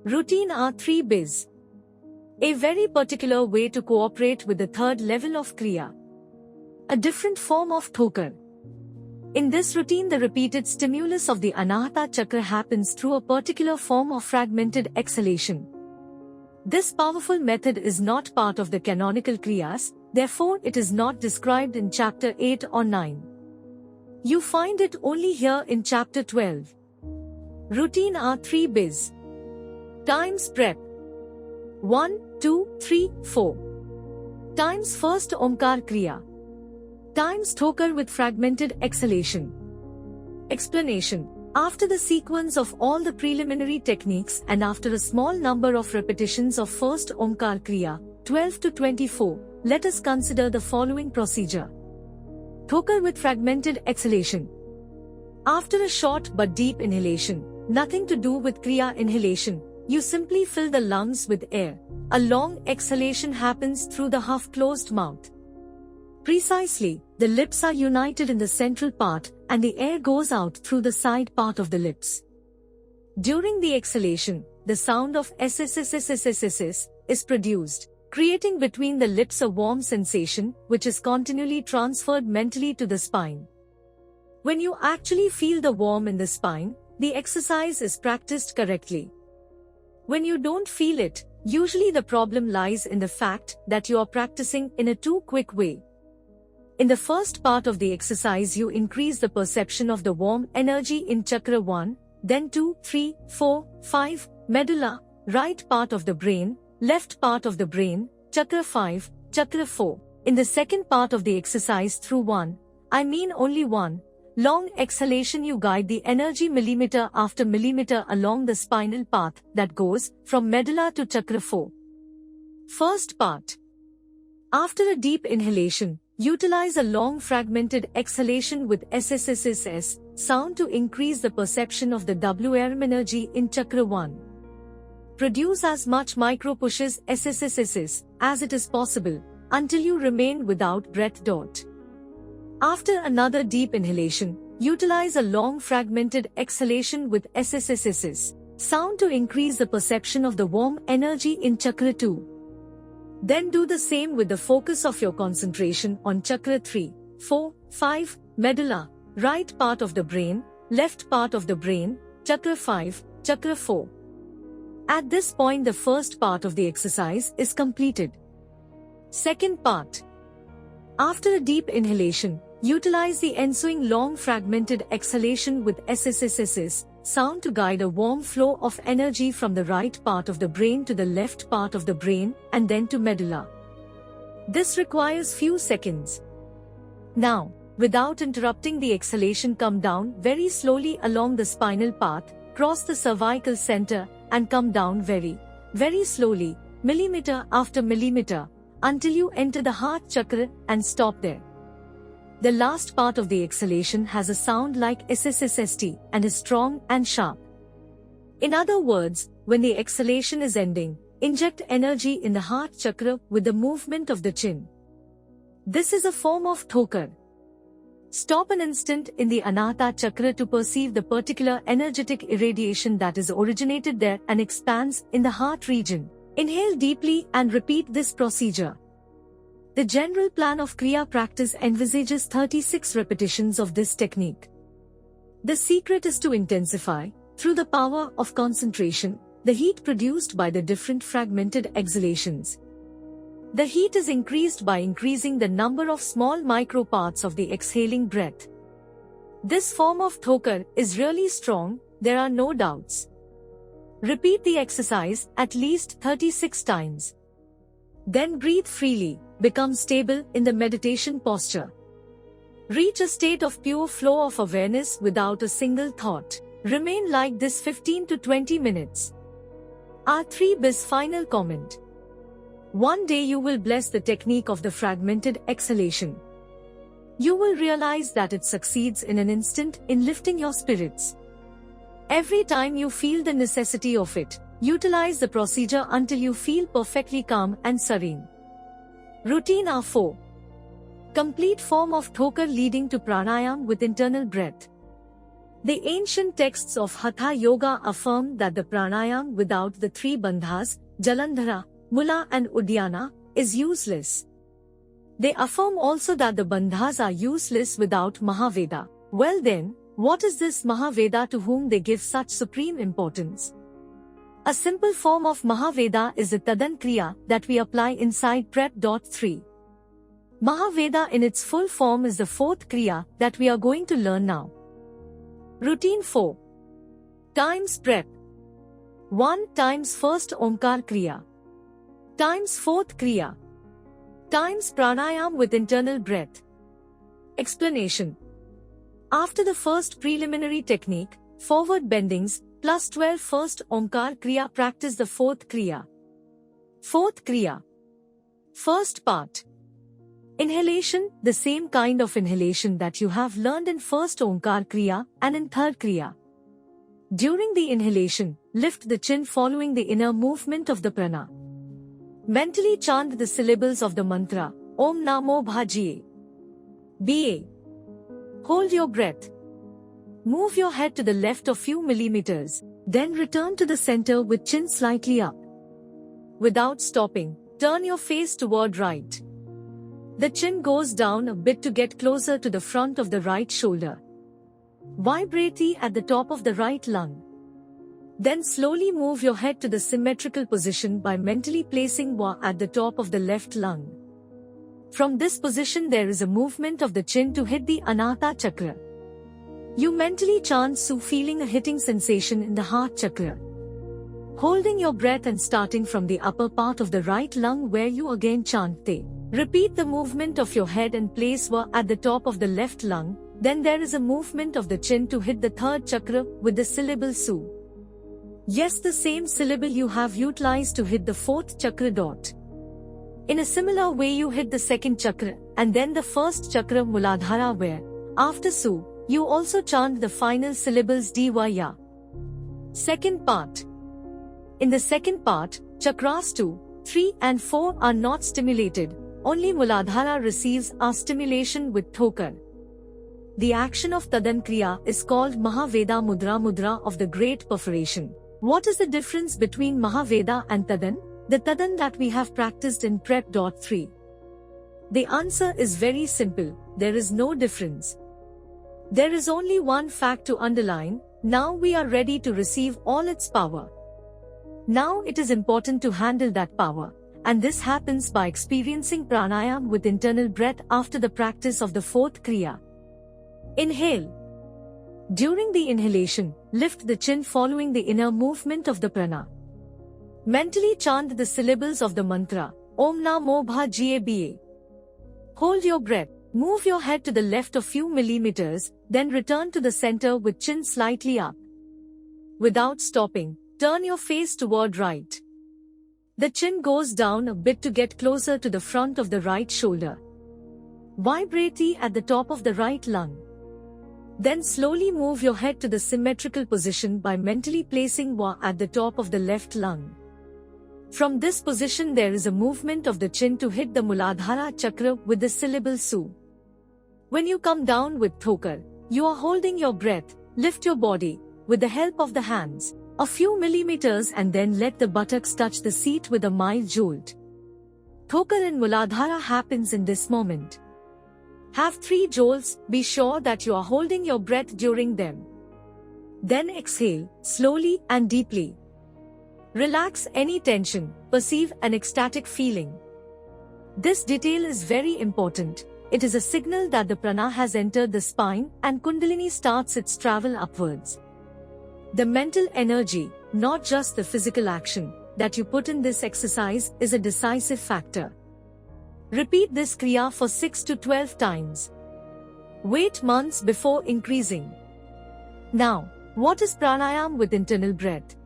Routine R3 Biz. A very particular way to cooperate with the third level of Kriya. A different form of thokar. In this routine, the repeated stimulus of the Anahata chakra happens through a particular form of fragmented exhalation. This powerful method is not part of the canonical Kriyas, therefore it is not described in chapter 8 or 9. You find it only here in chapter 12. Routine R3 Biz. Times prep. 1, 2, 3, 4. Times first Omkar Kriya. Times thokar with fragmented exhalation. Explanation. After the sequence of all the preliminary techniques and after a small number of repetitions of first Omkar Kriya, 12 to 24, let us consider the following procedure. Thokar with fragmented exhalation. After a short but deep inhalation, nothing to do with Kriya inhalation, you simply fill the lungs with air. A long exhalation happens through the half-closed mouth. Precisely, the lips are united in the central part and the air goes out through the side part of the lips. During the exhalation, the sound of SSSSSSS is produced, creating between the lips a warm sensation which is continually transferred mentally to the spine. When you actually feel the warmth in the spine, the exercise is practiced correctly. When you don't feel it, usually the problem lies in the fact that you are practicing in a too quick way. In the first part of the exercise, you increase the perception of the warm energy in chakra 1, then 2, 3, 4, 5, medulla, right part of the brain, left part of the brain, chakra 5, chakra 4. In the second part of the exercise through only one, long exhalation, you guide the energy millimeter after millimeter along the spinal path that goes from medulla to chakra 4. First part. After a deep inhalation, utilize a long fragmented exhalation with SSSSS sound to increase the perception of the WRM energy in chakra 1. Produce as much micro pushes SSSSS as it is possible until you remain without breath. After another deep inhalation, utilize a long fragmented exhalation with SSSSS sound to increase the perception of the warm energy in chakra 2. Then do the same with the focus of your concentration on chakra 3, 4, 5, medulla, right part of the brain, left part of the brain, chakra 5, chakra 4. At this point, the first part of the exercise is completed. Second part. After a deep inhalation, utilize the ensuing long fragmented exhalation with SSSSS sound to guide a warm flow of energy from the right part of the brain to the left part of the brain and then to medulla. This requires few seconds. Now, without interrupting the exhalation, come down very slowly along the spinal path, cross the cervical center, and come down very, very slowly, millimeter after millimeter, until you enter the heart chakra and stop there. The last part of the exhalation has a sound like SSSST and is strong and sharp. In other words, when the exhalation is ending, inject energy in the heart chakra with the movement of the chin. This is a form of thokar. Stop an instant in the Anahata chakra to perceive the particular energetic irradiation that is originated there and expands in the heart region. Inhale deeply and repeat this procedure. The general plan of Kriya practice envisages 36 repetitions of this technique. The secret is to intensify, through the power of concentration, the heat produced by the different fragmented exhalations. The heat is increased by increasing the number of small micro parts of the exhaling breath. This form of thokar is really strong, there are no doubts. Repeat the exercise at least 36 times. Then breathe freely, become stable in the meditation posture. Reach a state of pure flow of awareness without a single thought. Remain like this 15 to 20 minutes. R3 Biz final comment. One day you will bless the technique of the fragmented exhalation. You will realize that it succeeds in an instant in lifting your spirits. Every time you feel the necessity of it, utilize the procedure until you feel perfectly calm and serene. Routine R4. Complete form of thokar leading to pranayam with internal breath. The ancient texts of Hatha Yoga affirm that the pranayam without the three bandhas, Jalandhara, Mula and Uddiyana, is useless. They affirm also that the bandhas are useless without Mahaveda. Well then, what is this Mahaveda to whom they give such supreme importance? A simple form of Mahaveda is the Tadan Kriya that we apply inside Prep.3. Mahaveda in its full form is the fourth Kriya that we are going to learn now. Routine 4. Times Prep. 1 times first Omkar Kriya. Times fourth Kriya. Times Pranayam with internal breath. Explanation. After the first preliminary technique, forward bendings, plus 12 first Omkar Kriya, practice the fourth Kriya. Fourth Kriya. First part. Inhalation, the same kind of inhalation that you have learned in first Omkar Kriya and in third Kriya. During the inhalation, lift the chin following the inner movement of the prana. Mentally chant the syllables of the mantra, Om Namo Bhajiye. BA. Hold your breath. Move your head to the left a few millimeters, then return to the center with chin slightly up. Without stopping, turn your face toward right. The chin goes down a bit to get closer to the front of the right shoulder. Vibrate at the top of the right lung. Then slowly move your head to the symmetrical position by mentally placing Va at the top of the left lung. From this position there is a movement of the chin to hit the Anahata chakra. You mentally chant Su, feeling a hitting sensation in the heart chakra. Holding your breath and starting from the upper part of the right lung where you again chant Te. Repeat the movement of your head and place Va at the top of the left lung. Then there is a movement of the chin to hit the third chakra with the syllable Su. Yes, the same syllable you have utilized to hit the fourth chakra dot. In a similar way you hit the second chakra and then the first chakra Muladhara, where, after Su, you also chant the final syllables Dvaya. Second part. In the second part, chakras 2, 3 and 4 are not stimulated, only Muladhara receives our stimulation with Thokar. The action of Tadan Kriya is called Mahaveda Mudra of the Great Perforation. What is the difference between Mahaveda and Tadan, the Tadan that we have practiced in Prep.3? The answer is very simple, there is no difference. There is only one fact to underline, now we are ready to receive all its power. Now it is important to handle that power, and this happens by experiencing pranayam with internal breath after the practice of the fourth Kriya. Inhale. During the inhalation, lift the chin following the inner movement of the prana. Mentally chant the syllables of the mantra, Om Namo Bhajiye Ba. Hold your breath, move your head to the left a few millimeters, then return to the center with chin slightly up. Without stopping, turn your face toward right. The chin goes down a bit to get closer to the front of the right shoulder. Vibrate at the top of the right lung. Then slowly move your head to the symmetrical position by mentally placing Va at the top of the left lung. From this position there is a movement of the chin to hit the Muladhara chakra with the syllable Su. When you come down with Thokar, you are holding your breath, lift your body, with the help of the hands, a few millimeters and then let the buttocks touch the seat with a mild jolt. Thokar in Muladhara happens in this moment. Have 3 jolts, be sure that you are holding your breath during them. Then exhale, slowly and deeply. Relax any tension, perceive an ecstatic feeling. This detail is very important. It is a signal that the prana has entered the spine and Kundalini starts its travel upwards. The mental energy, not just the physical action, that you put in this exercise is a decisive factor. Repeat this Kriya for 6 to 12 times. Wait months before increasing. Now, what is pranayam with internal breath?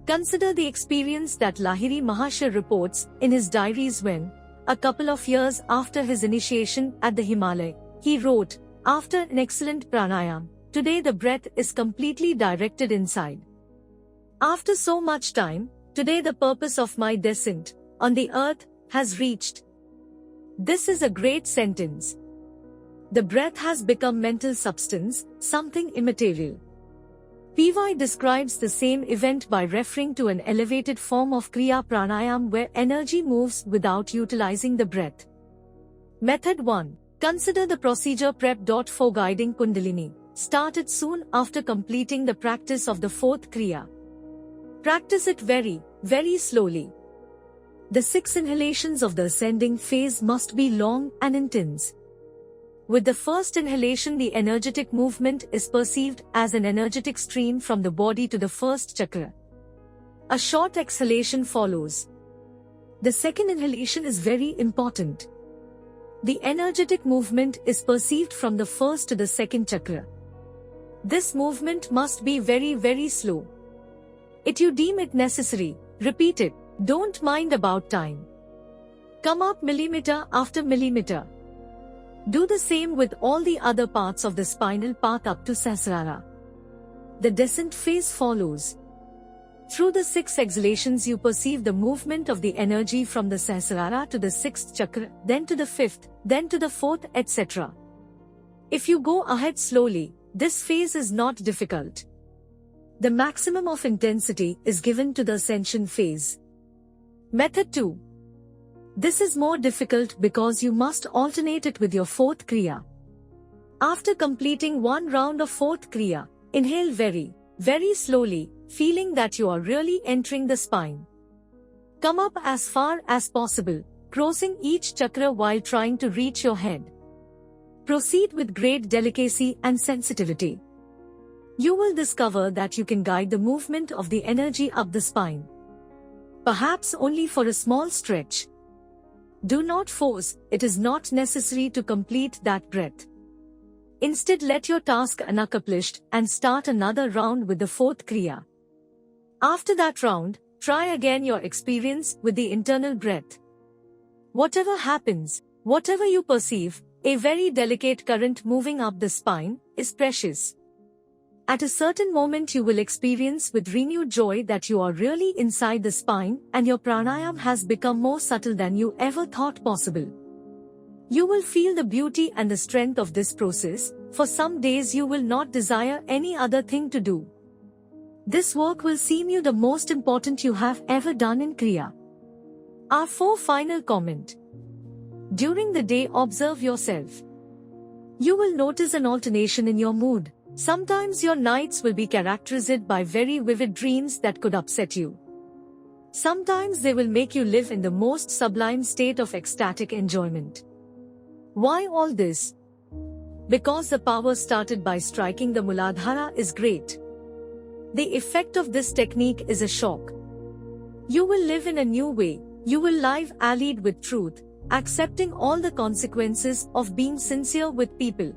Consider the experience that Lahiri Mahasaya reports in his diaries when, a couple of years after his initiation at the Himalaya, he wrote, after an excellent pranayam, today the breath is completely directed inside. After so much time, today the purpose of my descent on the earth has reached. This is a great sentence. The breath has become mental substance, something immaterial. PY describes the same event by referring to an elevated form of Kriya Pranayam where energy moves without utilizing the breath. Method 1. Consider the procedure prep. For guiding Kundalini, started soon after completing the practice of the fourth Kriya. Practice it very, very slowly. The 6 inhalations of the ascending phase must be long and intense. With the first inhalation, the energetic movement is perceived as an energetic stream from the body to the first chakra. A short exhalation follows. The second inhalation is very important. The energetic movement is perceived from the first to the second chakra. This movement must be very, very slow. If you deem it necessary, repeat it. Don't mind about time. Come up millimeter after millimeter. Do the same with all the other parts of the spinal path up to Sahasrara. The descent phase follows. Through the 6 exhalations you perceive the movement of the energy from the Sahasrara to the 6th chakra, then to the 5th, then to the 4th, etc. If you go ahead slowly, this phase is not difficult. The maximum of intensity is given to the ascension phase. Method 2. This is more difficult because you must alternate it with your fourth Kriya. After completing one round of fourth Kriya, inhale very, very slowly, feeling that you are really entering the spine. Come up as far as possible, crossing each chakra while trying to reach your head. Proceed with great delicacy and sensitivity. You will discover that you can guide the movement of the energy up the spine. Perhaps only for a small stretch. Do not force, it is not necessary to complete that breath. Instead, let your task unaccomplished and start another round with the fourth Kriya. After that round, try again your experience with the internal breath. Whatever happens, whatever you perceive, a very delicate current moving up the spine is precious. At a certain moment you will experience with renewed joy that you are really inside the spine and your pranayam has become more subtle than you ever thought possible. You will feel the beauty and the strength of this process. For some days you will not desire any other thing to do. This work will seem you the most important you have ever done in Kriya. Our final comment. During the day, observe yourself. You will notice an alternation in your mood. Sometimes your nights will be characterized by very vivid dreams that could upset you. Sometimes they will make you live in the most sublime state of ecstatic enjoyment. Why all this? Because the power started by striking the Muladhara is great. The effect of this technique is a shock. You will live in a new way. You will live allied with truth, accepting all the consequences of being sincere with people.